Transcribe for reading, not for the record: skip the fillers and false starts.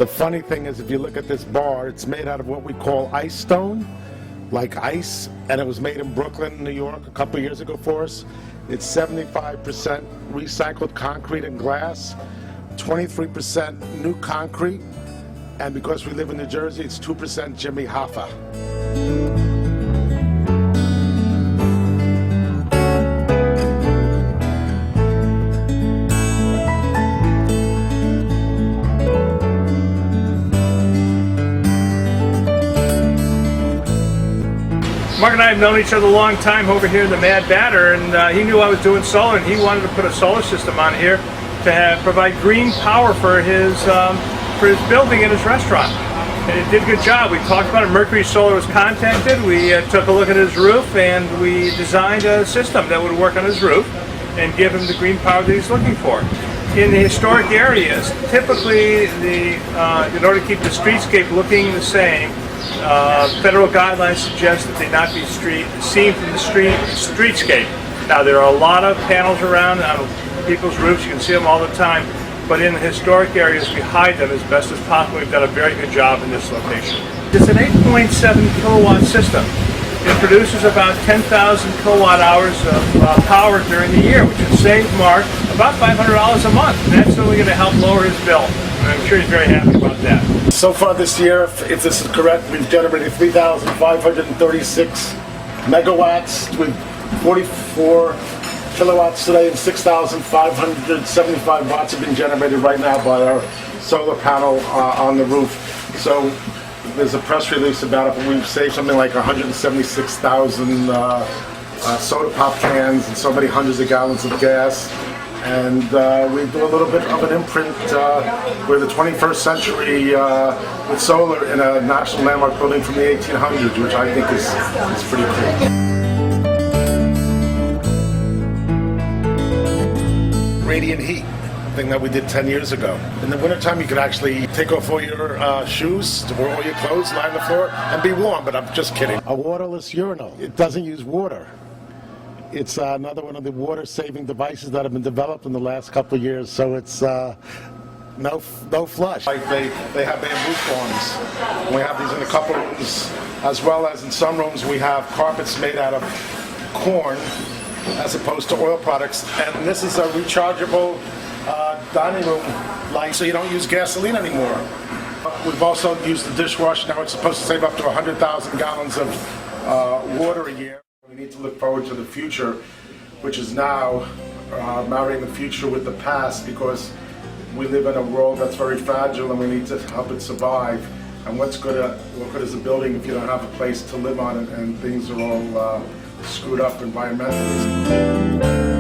The funny thing is, if you look at this bar, it's made out of what we call ice stone, like ice, and it was made in Brooklyn, New York a couple years ago for us. It's 75% recycled concrete and glass, 23% new concrete, and because we live in New Jersey, it's 2% Jimmy Hoffa. Mark and I have known each other a long time over here in the Mad Batter, and he knew I was doing solar, and he wanted to put a solar system on here to provide green power for his building and his restaurant. And it did a good job. We talked about it. Mercury Solar was contacted. We took a look at his roof, and we designed a system that would work on his roof and give him the green power that he's looking for. In the historic areas, typically, in order to keep the streetscape looking the same, federal guidelines suggest that they not be seen from the streetscape. Now, there are a lot of panels around on people's roofs. You can see them all the time. But in the historic areas, we hide them as best as possible. We've done a very good job in this location. It's an 8.7 kilowatt system. It produces about 10,000 kilowatt hours of power during the year, which would save Mark about $500 a month. And that's only going to help lower his bill. And I'm sure he's very happy about that. So far this year, if this is correct, we've generated 3,536 megawatts with 44 kilowatts today, and 6,575 watts have been generated right now by our solar panel on the roof. So there's a press release about it, but we've saved something like 176,000 soda pop cans and so many hundreds of gallons of gas. And we do a little bit of an imprint. We're the 21st century with solar in a national landmark building from the 1800s, which I think is pretty cool. Radiant heat, thing that we did 10 years ago. In the wintertime, you can actually take off all your shoes, wear all your clothes, lie on the floor, and be warm, but I'm just kidding. A waterless urinal. It doesn't use water. It's another one of the water-saving devices that have been developed in the last couple of years, so it's no flush. Like they have bamboo forms. We have these in a couple of rooms, as well as in some rooms we have carpets made out of corn, as opposed to oil products. And this is a rechargeable dining room light, so you don't use gasoline anymore. We've also used the dishwasher. Now it's supposed to save up to 100,000 gallons of water a year. We need to look forward to the future, which is now marrying the future with the past, because we live in a world that's very fragile and we need to help it survive. And what good is a building if you don't have a place to live on, and things are all screwed up environmentally.